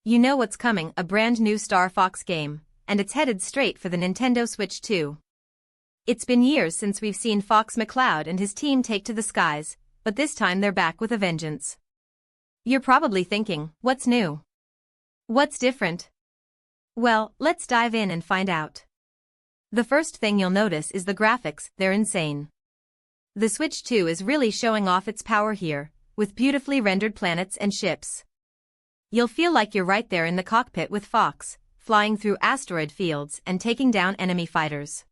You know what's coming, a brand new Star Fox game, and it's headed straight for the Nintendo Switch 2. It's been years since we've seen Fox McCloud and his team take to the skies, but this time they're back with a vengeance. You're probably thinking, what's new? What's different? Well, let's dive in and find out. The first thing you'll notice is the graphics, they're insane. The Switch 2 is really showing off its power here, with beautifully rendered planets and ships. You'll feel like you're right there in the cockpit with Fox, flying through asteroid fields and taking down enemy fighters.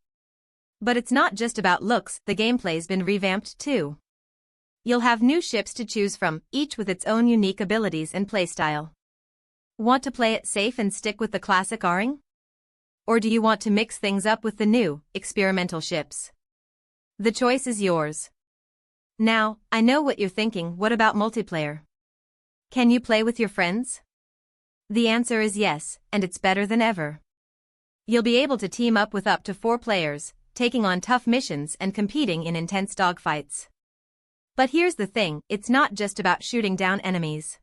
But it's not just about looks, the gameplay's been revamped too. You'll have new ships to choose from, each with its own unique abilities and playstyle. Want to play it safe and stick with the classic R-ing? Or do you want to mix things up with the new, experimental ships? The choice is yours. Now, I know what you're thinking, what about multiplayer? Can you play with your friends? The answer is yes, and it's better than ever. You'll be able to team up with up to 4 players, taking on tough missions and competing in intense dogfights. But here's the thing, it's not just about shooting down enemies.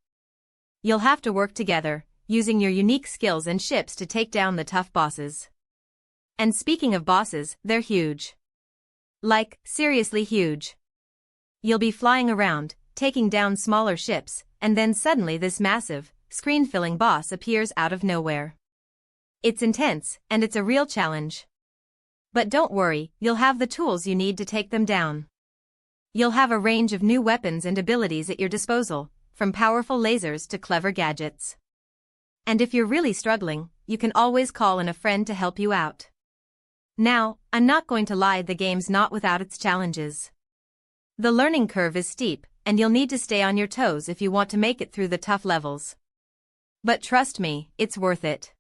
You'll have to work together, using your unique skills and ships to take down the tough bosses. And speaking of bosses, they're huge. Like, seriously huge. You'll be flying around, taking down smaller ships, and then suddenly this massive, screen-filling boss appears out of nowhere. It's intense, and it's a real challenge. But don't worry, you'll have the tools you need to take them down. You'll have a range of new weapons and abilities at your disposal, from powerful lasers to clever gadgets. And if you're really struggling, you can always call in a friend to help you out. Now, I'm not going to lie, the game's not without its challenges. The learning curve is steep, and you'll need to stay on your toes if you want to make it through the tough levels. But trust me, it's worth it.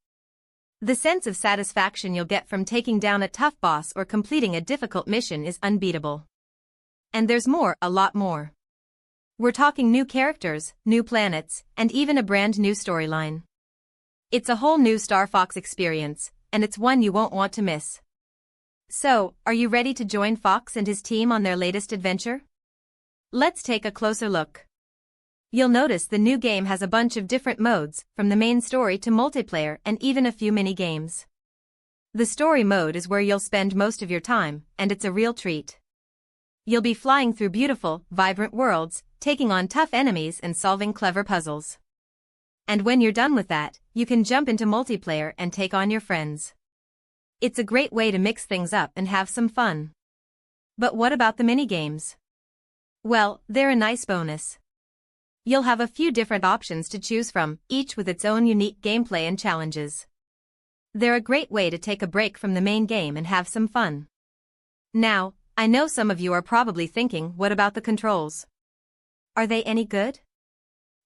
The sense of satisfaction you'll get from taking down a tough boss or completing a difficult mission is unbeatable. And there's more, a lot more. We're talking new characters, new planets, and even a brand new storyline. It's a whole new Star Fox experience, and it's one you won't want to miss. So, are you ready to join Fox and his team on their latest adventure? Let's take a closer look. You'll notice the new game has a bunch of different modes, from the main story to multiplayer and even a few mini-games. The story mode is where you'll spend most of your time, and it's a real treat. You'll be flying through beautiful, vibrant worlds, taking on tough enemies and solving clever puzzles. And when you're done with that, you can jump into multiplayer and take on your friends. It's a great way to mix things up and have some fun. But what about the mini-games? Well, they're a nice bonus. You'll have a few different options to choose from, each with its own unique gameplay and challenges. They're a great way to take a break from the main game and have some fun. Now, I know some of you are probably thinking, what about the controls? Are they any good?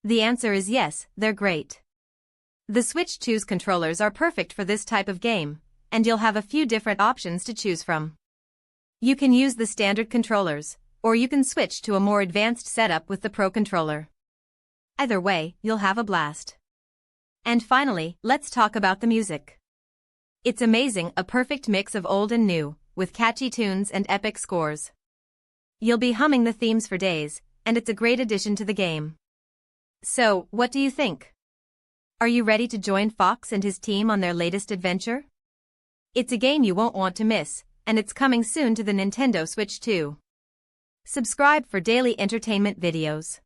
The answer is yes, they're great. The Switch 2's controllers are perfect for this type of game, and you'll have a few different options to choose from. You can use the standard controllers, or you can switch to a more advanced setup with the Pro Controller. Either way, you'll have a blast. And finally, let's talk about the music. It's amazing, a perfect mix of old and new, with catchy tunes and epic scores. You'll be humming the themes for days, and it's a great addition to the game. So, what do you think? Are you ready to join Fox and his team on their latest adventure? It's a game you won't want to miss, and it's coming soon to the Nintendo Switch 2. Subscribe for daily entertainment videos.